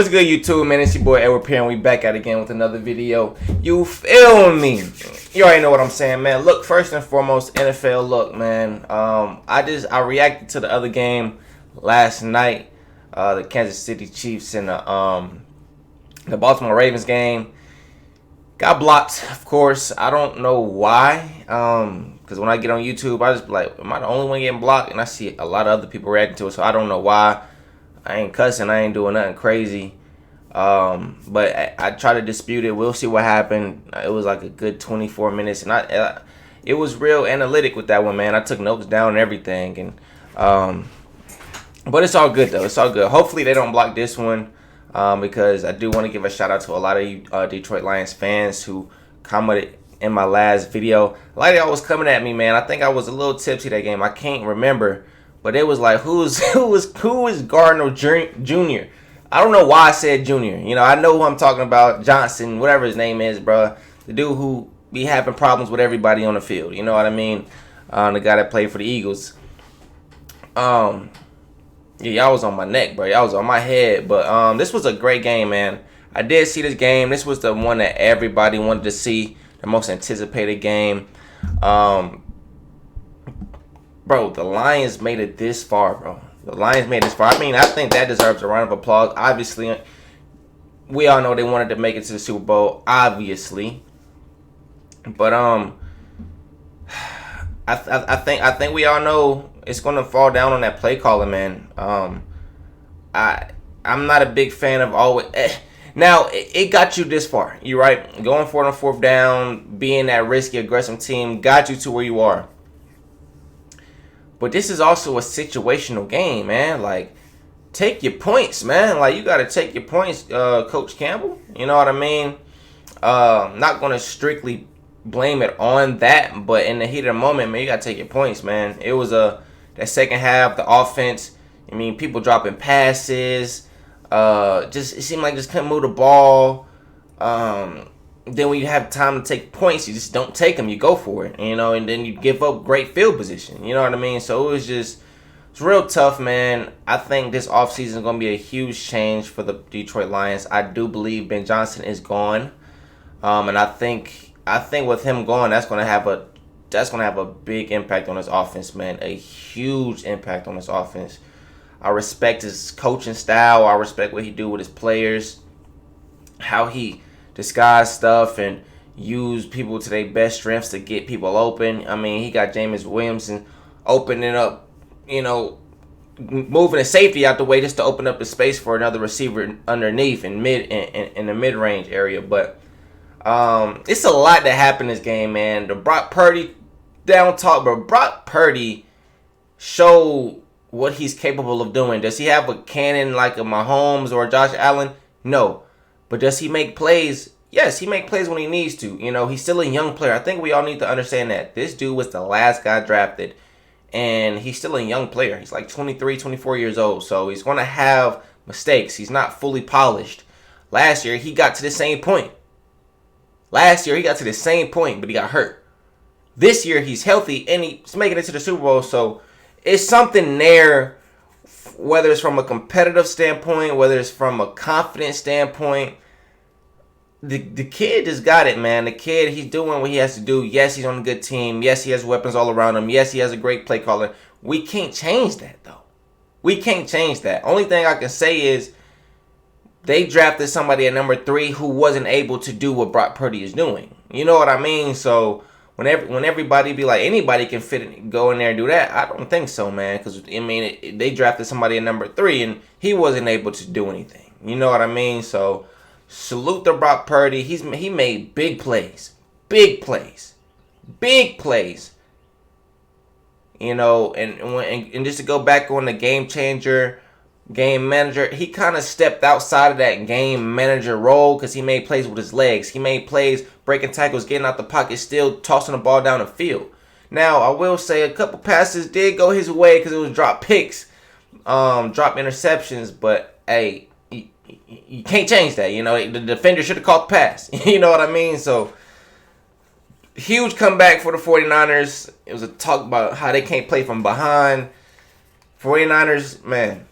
What's good, YouTube, man? It's your boy Edward Perry, and we back at it again with another video. You feel me? You already know what I'm saying, man. Look, first and foremost, NFL look, man. I reacted to the other game last night, the Kansas City Chiefs and the Baltimore Ravens game. Got blocked, of course. I don't know why. Because when I get on YouTube, I just be like, am I the only one getting blocked? And I see a lot of other people reacting to it, so I don't know why. I ain't cussing. I ain't doing nothing crazy. But I try to dispute it. We'll see what happened. It was like a good 24 minutes, and it was real analytic with that one, man. I took notes down and everything, and but it's all good though. It's all good. Hopefully they don't block this one, because I do want to give a shout out to a lot of Detroit Lions fans who commented in my last video. A lot of y'all was coming at me, man. I think I was a little tipsy that game. I can't remember. But it was like, who is Gardner Jr.? I don't know why I said Junior. You know, I know who I'm talking about. Johnson, whatever his name is, bro. The dude who be having problems with everybody on the field. You know what I mean? The guy that played for the Eagles. Yeah, y'all was on my neck, bro. Y'all was on my head. But this was a great game, man. I did see this game. This was the one that everybody wanted to see. The most anticipated game. Bro, the Lions made it this far, bro. The Lions made it this far. I mean, I think that deserves a round of applause. Obviously, we all know they wanted to make it to the Super Bowl, obviously. But I think we all know it's gonna fall down on that play calling, man. I'm not a big fan of always. Now it got you this far. You right, going for it on fourth down, being that risky, aggressive team got you to where you are. But this is also a situational game, man. Like, take your points, man. Like, you got to take your points, Coach Campbell. You know what I mean? Not going to strictly blame it on that, but in the heat of the moment, man, you got to take your points, man. It was that second half, the offense, I mean, people dropping passes. It seemed like just couldn't move the ball. Then when you have time to take points, you just don't take them. You go for it, you know, and then you give up great field position. You know what I mean? So it's real tough, man. I think this offseason is going to be a huge change for the Detroit Lions. I do believe Ben Johnson is gone, and I think with him gone, that's going to have a big impact on his offense, man. A huge impact on his offense. I respect his coaching style. I respect what he do with his players, how he disguise stuff and use people to their best strengths to get people open. I mean, he got Jameis Williamson opening up, you know, moving a safety out the way just to open up the space for another receiver underneath in the mid-range area. But it's a lot that happened in this game, man. The Brock Purdy down talk, but Brock Purdy showed what he's capable of doing. Does he have a cannon like a Mahomes or a Josh Allen? No. But does he make plays? Yes, he makes plays when he needs to. You know, he's still a young player. I think we all need to understand that. This dude was the last guy drafted, and he's still a young player. He's like 23, 24 years old, so he's going to have mistakes. He's not fully polished. Last year, he got to the same point. But he got hurt. This year, he's healthy, and he's making it to the Super Bowl, so it's something there, whether it's from a competitive standpoint, whether it's from a confidence standpoint. The kid just got it, man. The kid, he's doing what he has to do. Yes, he's on a good team. Yes, he has weapons all around him. Yes, he has a great play caller. We can't change that, though. We can't change that. Only thing I can say is they drafted somebody at number 3 who wasn't able to do what Brock Purdy is doing. You know what I mean? So when everybody be like, anybody can go in there and do that, I don't think so, man. Because, I mean, they drafted somebody at number 3, and he wasn't able to do anything. You know what I mean? So salute to Brock Purdy. He made big plays. Big plays. You know, and just to go back on the game changer, game manager, he kind of stepped outside of that game manager role because he made plays with his legs. He made plays, breaking tackles, getting out the pocket, still tossing the ball down the field. Now, I will say a couple passes did go his way because it was drop picks, drop interceptions, but hey, you can't change that. You know, the defender should have caught the pass. You know what I mean? So, huge comeback for the 49ers. It was a talk about how they can't play from behind. 49ers, man,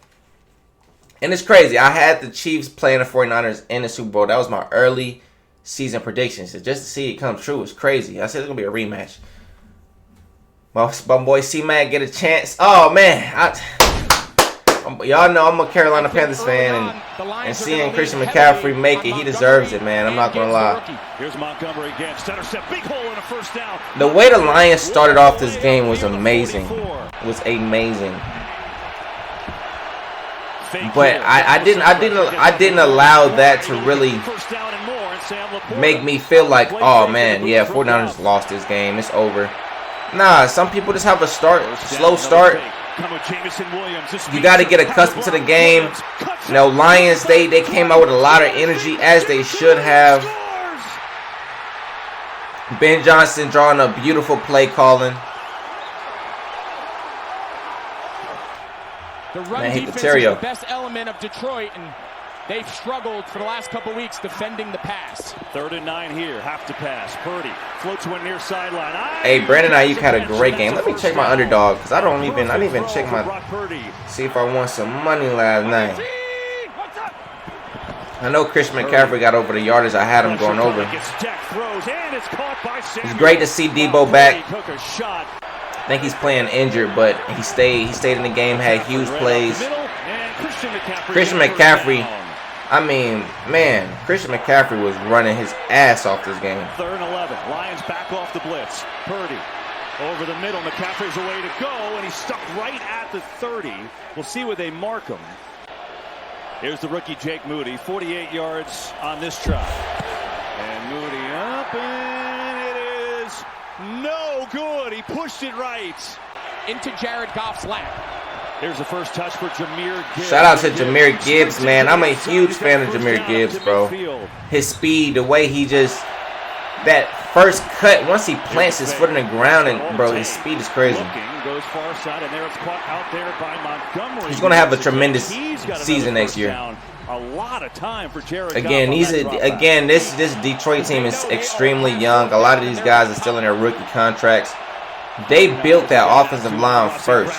And it's crazy. I had the Chiefs playing the 49ers in the Super Bowl. That was my early season predictions. So just to see it come true was crazy. I said it's going to be a rematch. My boy C-Mac get a chance. Oh, man. Y'all know I'm a Carolina Panthers fan. And seeing Christian McCaffrey make it, he deserves it, man. I'm not going to lie. Here's Montgomery again. Center step. Big hole and a first down. The way the Lions started off this game was amazing. But I didn't allow that to really make me feel like, oh man, yeah, 49ers lost this game. It's over. Nah, some people just have a slow start. You got to get accustomed to the game. You know, Lions, they came out with a lot of energy, as they should have. Ben Johnson drawing a beautiful play calling. The run defense is the best element of Detroit, and they've struggled for the last couple weeks defending the pass. 3rd and 9 here. Have to pass. Purdy floats one near sideline. Hey, Brandon Ayuk had a great game. Let me check my underdog, because I didn't even check see if I won some money last night. I know Christian McCaffrey got over the yardage. I had him going over. It's great to see Debo back. I think he's playing injured, but he stayed in the game, had huge plays. Christian McCaffrey, I mean, man, Christian McCaffrey was running his ass off this game. 3rd and 11. Lions back off the blitz. Purdy over the middle. McCaffrey's the way to go, and he's stuck right at the 30. We'll see where they mark him. Here's the rookie Jake Moody, 48 yards on this try. And Moody up, and it is no good. He pushed it right into Jared Goff's lap. Here's the first touch for Jahmyr Gibbs. Shout out to Jahmyr Gibbs, man. I'm a huge fan of Jahmyr Gibbs, bro. His speed, the way he just, that first cut, once he plants his foot in the ground, and bro, his speed is crazy. Goes far side, and there it's caught out there by Montgomery. He's going to have a tremendous season next year. A lot of time for Jared Again, this Detroit team is extremely young. A lot of these guys are still in their rookie contracts. They built that offensive line first.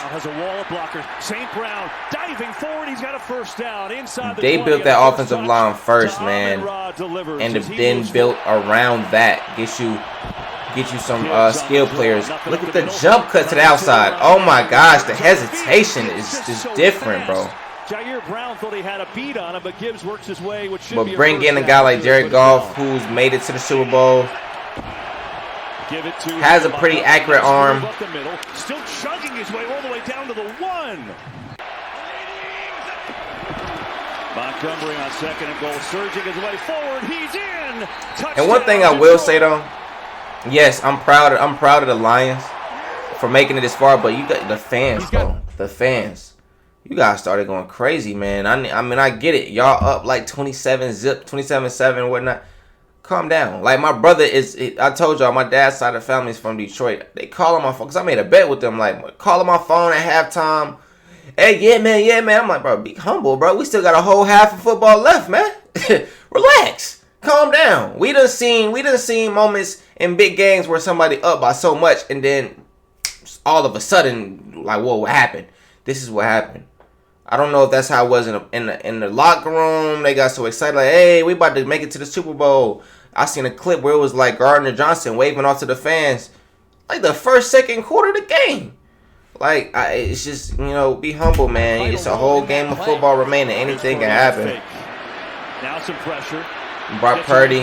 They built that offensive line first, man, and then built around that. Get you some skill players. Look at the jump cut to the outside. Oh my gosh, the hesitation is just different, bro. Jair Brown thought he had a beat on him, but Gibbs works his way. But bring in a guy like Jared Goff, who's made it to the Super Bowl. Has a pretty accurate arm. Still chugging his way all the way down to the 1. Montgomery on 2nd and goal, surging his way forward. He's in. Touchdown. And one thing I will say though, yes, I'm proud of the Lions for making it this far, but you got the fans, bro. The fans. You guys started going crazy, man. I mean, I get it. Y'all up like 27-zip, 27-7, whatnot. Calm down. Like, my brother I told y'all, my dad's side of the family is from Detroit. They call on my phone, because I made a bet with them. Like, call on my phone at halftime. Hey, yeah, man. I'm like, bro, be humble, bro. We still got a whole half of football left, man. Relax. Calm down. We done seen moments in big games where somebody up by so much, and then all of a sudden, like, whoa, what happened? This is what happened. I don't know if that's how it was in the locker room. They got so excited, like, hey, we about to make it to the Super Bowl. I seen a clip where it was like Gardner Johnson waving off to the fans, like the second quarter of the game. Like, it's just, be humble, man. It's a whole game of football remaining. Anything can happen. Now some pressure. Brock Purdy.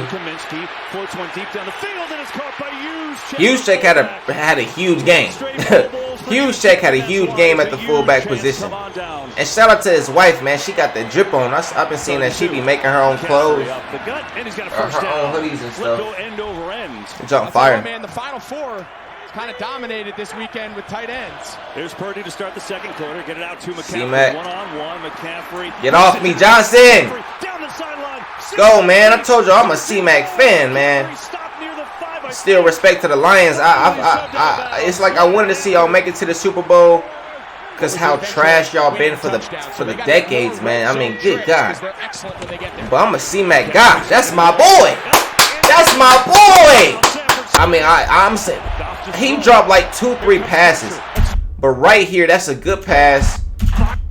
Juszczyk had a huge game. Juszczyk had a huge game at the fullback position. And shout out to his wife, man. She got the drip on. I've been seeing that she be making her own clothes, or her own hoodies and stuff. Jump fire. Man, the Final Four kind of dominated this weekend with tight ends. There's Purdy to start the second quarter. Get it out to McCaffrey. C-Mac. One-on-one. McCaffrey. Get off me, Johnson. Down the sideline. Go, man. I told you I'm a C-Mac fan, man. Still respect to the Lions. It's like I wanted to see y'all make it to the Super Bowl, because how trash y'all been for the decades, man. I mean, good God. But I'm a C-Mac guy. That's my boy. That's my boy. I mean, I'm saying he dropped like 2-3 passes, but right here, that's a good pass.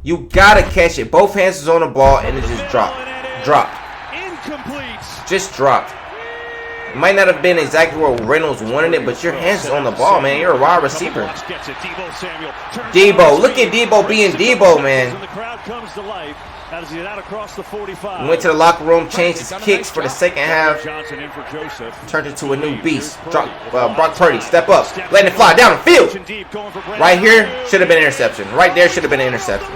You gotta catch it. Both hands was on the ball and it just dropped. Incomplete. Just dropped. It might not have been exactly where Reynolds wanted it, but your hands is on the ball, man. You're a wide receiver. Debo, look at Debo being Debo, man. The crowd comes to life as he out across the 45. He went to the locker room, changed his kicks for the second half, Johnson in for Joseph. turned into a new beast. Brock Purdy, step up, letting it fly down the field. Right here should have been an interception. Right there should have been an interception.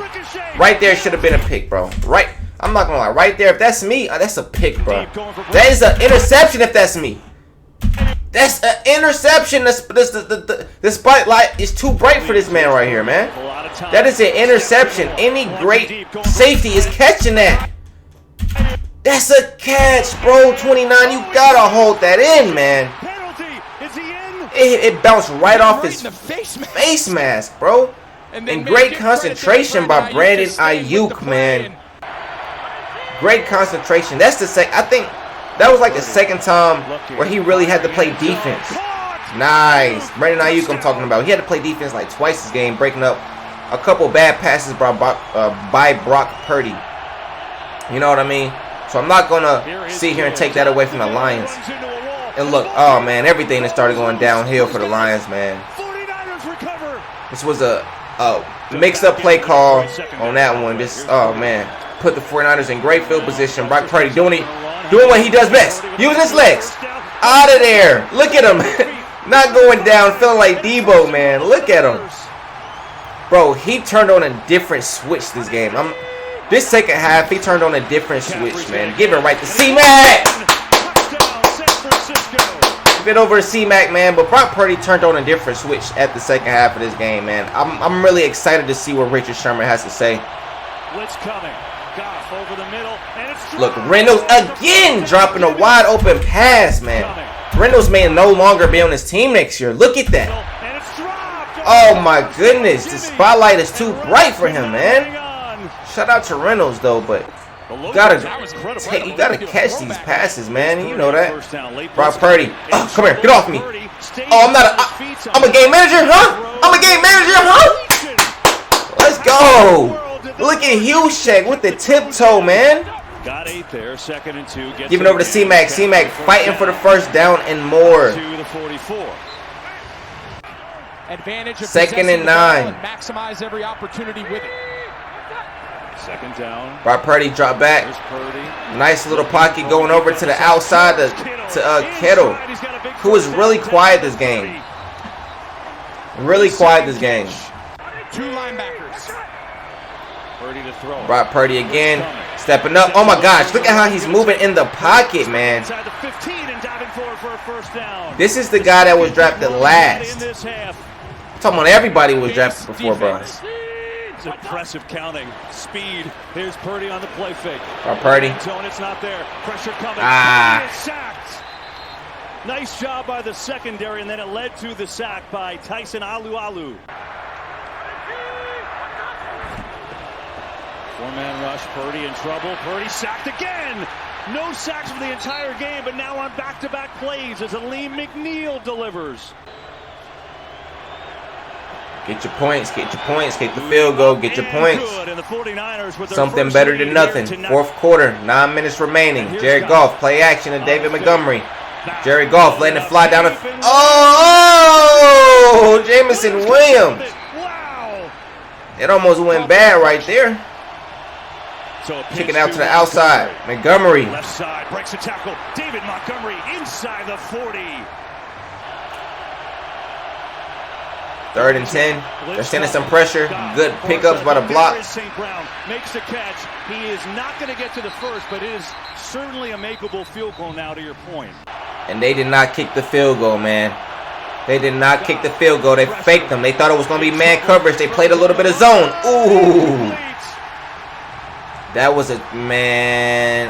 Right there should have been a pick, bro. Right, I'm not gonna lie. Right there, if that's me, that's a pick, bro. That is an interception if that's me. That's an interception. The spotlight is too bright for this man right here, man. That is an interception. Any great safety is catching that. That's a catch, bro. 29, you gotta hold that in, man. It bounced right off his face mask, bro. And great concentration by Brandon Ayuk, man. Great concentration. That's the second. I think that was like the second time where he really had to play defense. Nice. Brandon Ayuk I'm talking about. He had to play defense like twice this game, breaking up a couple bad passes by Brock Purdy. You know what I mean? So I'm not going to sit here and take that away from the Lions. And look, oh man, everything that started going downhill for the Lions, man. This was a mixed up play call on that one. Just, oh man, put the 49ers in great field position. Brock Purdy doing what he does best. Use his legs. Out of there. Look at him. Not going down, feeling like Debo, man. Look at him. Bro, he turned on a different switch this game. This second half, he turned on a different switch, man. Give it right to C-Mac. Give it over to C-Mac, man. But Brock Purdy turned on a different switch at the second half of this game, man. I'm really excited to see what Richard Sherman has to say. Blitz coming. Goff over the middle, and it's look, Reynolds again dropping a wide open pass, man. Reynolds may no longer be on his team next year. Look at that. Oh my goodness, the spotlight is too bright for him, man. Shout out to Reynolds though, but you gotta catch these passes, man. You know that. Brock Purdy, oh, come here, get off me. Oh, I'm a game manager, huh? I'm a game manager, huh? Let's go. Look at Hughesheck with the tiptoe, man. Got 8 there, 2nd and 2. Giving over to C-Mac. C-Mac fighting for the first down and more. To the 44. Advantage of 2nd and 9. Maximize every opportunity with it. 2nd down. Brock Purdy drop back. Nice little pocket going over to the outside to Kittle, who was really quiet this game. Really quiet this game. 2 linebackers. Purdy to throw. Brock Purdy again, stepping up. Oh my gosh, look at how he's moving in the pocket, man. This is the guy that was drafted last. I'm talking about everybody was drafted before, bro. It's impressive counting. Speed. Here's Purdy on the play fake. Brock Purdy. It's not there. Pressure coming. Sacked. Nice job by the secondary, and then it led to the sack by Tyson Alualu. 4-man rush, Purdy in trouble. Purdy sacked again. No sacks for the entire game, but now on back-to-back plays as Aleem McNeil delivers. Get your points, get the field goal, get your points. Something better than nothing. 4th quarter, 9 minutes remaining. Jared Goff, play action to David Montgomery. Jared Goff letting it fly down the oh, Jameson Williams. Wow. It almost went bad right there. Kicking out to the outside. Montgomery. Left side, breaks a tackle. David Montgomery inside the 40. 3rd and 10. They're sending some pressure. Good pickups by the block. St. Brown makes the catch. He is not going to get to the first, but it is certainly a makeable field goal now, to your point. And they did not kick the field goal, man. They did not kick the field goal. They faked them. They thought it was going to be man coverage. They played a little bit of zone. Ooh. That was a, man.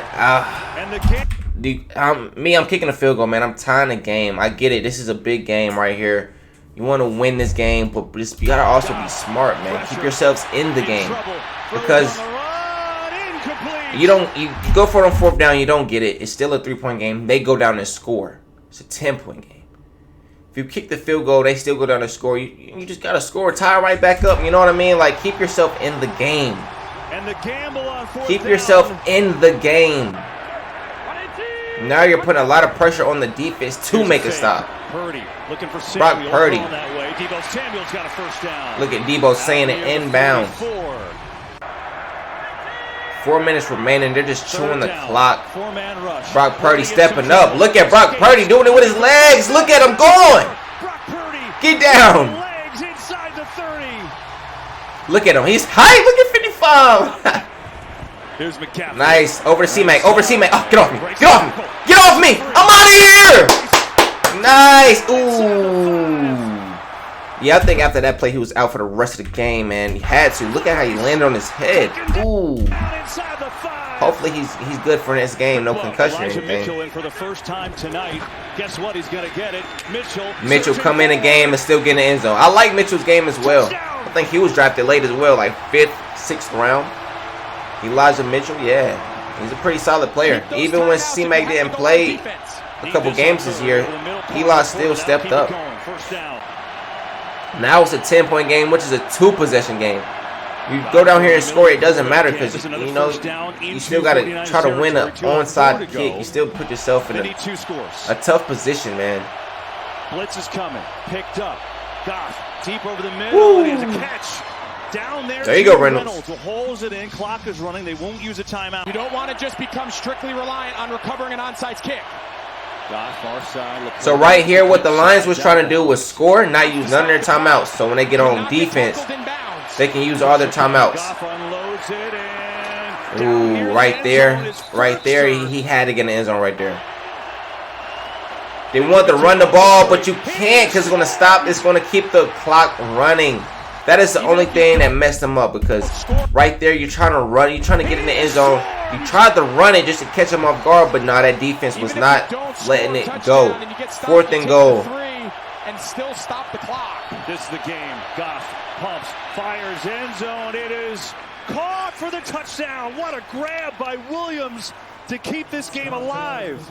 I'm kicking a field goal, man. I'm tying the game. I get it. This is a big game right here. You want to win this game, but you got to also be smart, man. Keep yourselves in the game. Because you go for it on 4th down, you don't get it. It's still a 3-point game. They go down and score. It's a 10-point game. If you kick the field goal, they still go down to score. You just got to score, tie right back up. You know what I mean? Like, keep yourself in the game. And the Campbell on fourth Keep down. yourself in the game. Now you're putting a lot of pressure on the defense to make a stop. Purdy looking for Brock Samuel. Purdy. That way. Debo Samuel's got a first down. Look at Debo saying it inbounds. 4 minutes remaining. They're just chewing the clock. Four-man rush. Brock Purdy stepping up. Look at Brock Purdy doing it with his legs. Look at him going. Brock Purdy. Get down. Legs inside the 30. Look at him. He's high. Look at 55. Here's McCaffrey. Nice. Over to C-Mac. Over to C-Mac. Oh, get off me. Get off me. Get off me. I'm out of here. Nice. Ooh. Yeah, I think after that play, he was out for the rest of the game, man. He had to. Look at how he landed on his head. Ooh. Hopefully he's good for this game. No concussion or anything. Mitchell in for the first time tonight. Guess what? He's going to get it. Mitchell come in the game and still get in the end zone. I like Mitchell's game as well. I think he was drafted late as well, like 5th, 6th round. Elijah Mitchell, yeah. He's a pretty solid player. Even when C-Mac didn't play a couple games this year, Eli still stepped up. Now it's a 10-point game, which is a 2-possession game. You go down here and score, it doesn't matter because, you know, you still got to try to win an onside kick. You still put yourself in a tough position, man. Blitz is coming. Picked up. Goff deep over the middle. And he has a catch. Down there you go, Reynolds. Holds it in. Clock is running. They won't use a timeout. You don't want to just become strictly reliant on recovering an onside kick. Far side. So right here, what the Lions was trying to do was score, not use none of their timeouts. So when they get on defense, they can use all their timeouts. Ooh, right there. Right there. He had to get in the end zone right there. They want to run the ball, but you can't because it's going to stop. It's going to keep the clock running. That is the only thing that messed them up because right there you're trying to run. You're trying to get in the end zone. You tried to run it just to catch him off guard, but no, that defense was not letting it go. 4th and goal. And still stop the clock. This is the game. Goff pumps, fires, end zone. It is caught for the touchdown. What a grab by Williams to keep this game alive.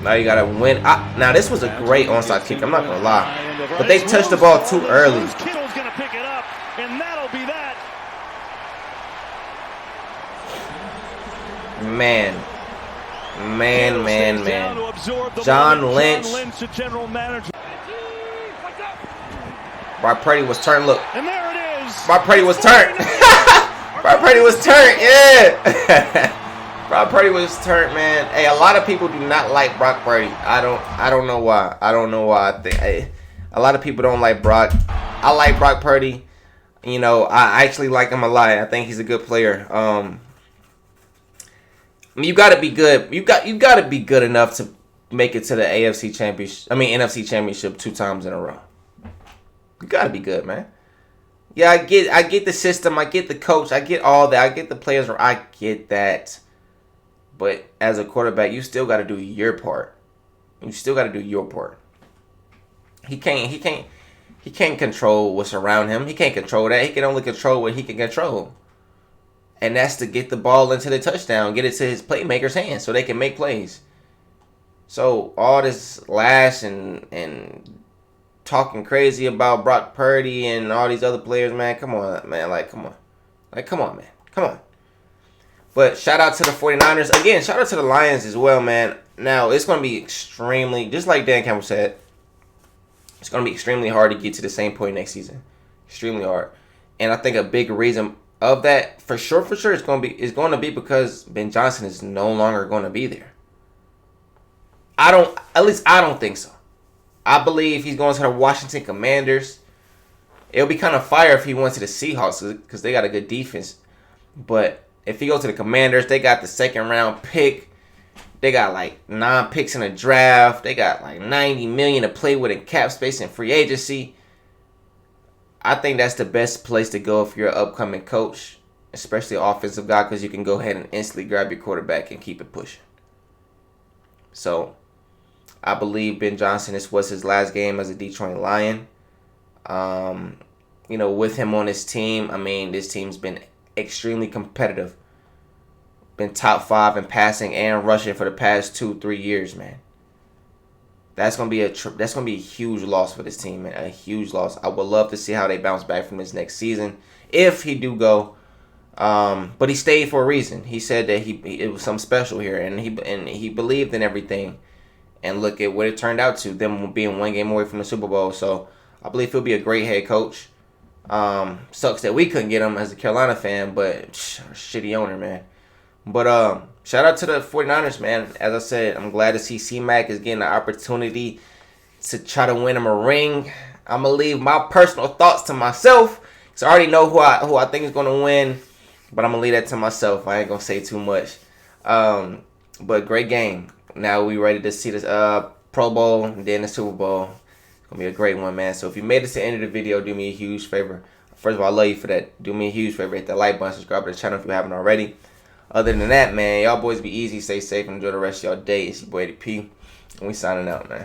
Now you gotta win. Now this was a great onside kick. I'm not gonna lie, but they touched the ball too early. Kittle's gonna pick it up, and that'll be that. Man. John Lynch. Brock Purdy was turned. Look. And there it is. Brock Purdy was turned. Brock Purdy was turned. Yeah. Brock Purdy was turned, man. Hey, a lot of people do not like Brock Purdy. I don't know why. I don't know why. I think a lot of people don't like Brock. I like Brock Purdy. You know, I actually like him a lot. I think he's a good player. You got to be good. You got to be good enough to make it to the NFC Championship 2 times in a row. You got to be good, man. Yeah, I get the system. I get the coach. I get all that. I get the players. I get that. But as a quarterback, you still got to do your part. You still got to do your part. He can't control what's around him. He can't control that. He can only control what he can control. And that's to get the ball into the touchdown, get it to his playmakers' hands so they can make plays. So all this lash and talking crazy about Brock Purdy and all these other players, man, come on, man. Come on, man. Come on. But shout out to the 49ers. Again, shout out to the Lions as well, man. Now, it's going to be extremely, just like Dan Campbell said, it's going to be extremely hard to get to the same point next season. Extremely hard. And I think a big reason of that, for sure, is going to be because Ben Johnson is no longer going to be there. I don't think so. I believe he's going to the Washington Commanders. It'll be kind of fire if he went to the Seahawks because they got a good defense. But if he goes to the Commanders, they got the 2nd round pick. They got like 9 picks in the draft. They got like $90 million to play with in cap space and free agency. I think that's the best place to go if you're an upcoming coach, especially an offensive guy, because you can go ahead and instantly grab your quarterback and keep it pushing. So I believe Ben Johnson, this was his last game as a Detroit Lion. You know, with him on his team, I mean, this team's been extremely competitive. Been top 5 in passing and rushing for the past 2-3 years, man. that's gonna be a huge loss for this team, man. A huge loss. I would love to see how they bounce back from this next season if he do go. But he stayed for a reason. He said that it was something special here, and he believed in everything. And look at what it turned out to, them being one game away from the Super Bowl. So I believe he'll be a great head coach. Sucks that we couldn't get him as a Carolina fan, but shitty owner, man. But shout out to the 49ers, man. As I said, I'm glad to see C-Mac is getting the opportunity to try to win him a ring. I'm going to leave my personal thoughts to myself. So I already know who I think is going to win. But I'm going to leave that to myself. I ain't going to say too much. But great game. Now we ready to see this Pro Bowl and then the Super Bowl. It's going to be a great one, man. So if you made it to the end of the video, do me a huge favor. First of all, I love you for that. Do me a huge favor. Hit that like button. Subscribe to the channel if you haven't already. Other than that, man, y'all boys be easy, stay safe, and enjoy the rest of y'all day. It's your boy, Eddie P. And we signing out, man.